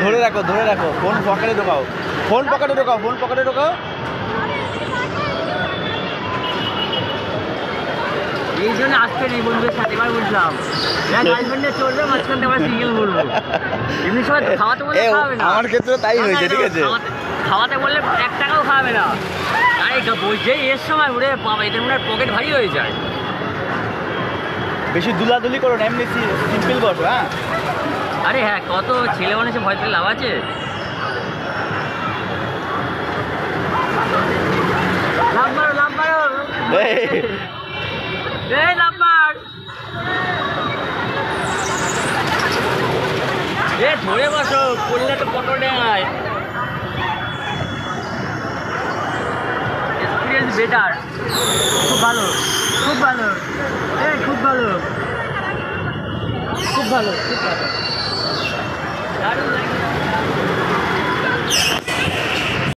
ধরে রাখো ধরে রাখো, ফোন পকেটে ঢোকাও, ফোন পকেটে ঢোকাও, ফোন পকেটে ঢোকাও। এই জন্য আসতে নেই বন্ধুদের সাথে, এবার বুঝলাম গার্লফ্রেন্ডে চলবে, মাঝখানে আমরা সিঙ্গেল বলবো। এমনি সময় খাওয়াতে বললে খাওয়াবে না, আমার ক্ষেত্রে তাই হয়েছে, ঠিক আছে। খাওয়াতে বললে 1 টাকাও খাওয়াবে না। আরে যেই এর সময় ওরে বাবা, এদের মনে হয় পকেট ভারী হয়ে যায়। বেশি দুলাদুলি করো না, এমনি সিম্পল বসো। হ্যাঁ আরে হ্যাঁ, কত ছেলে মানুষে ভয় পেলে লাভ আছে? লাভ মারো, লাভ মারো, এই লাভ মার। এ ধরে বসো, পড়লে তো পটো নেয়। এক্সপিরিয়েন্স বেটার, খুব ভালো, খুব ভালো, এই খুব ভালো, খুব ভালো, খুব ভালো, দারুণ লাগে।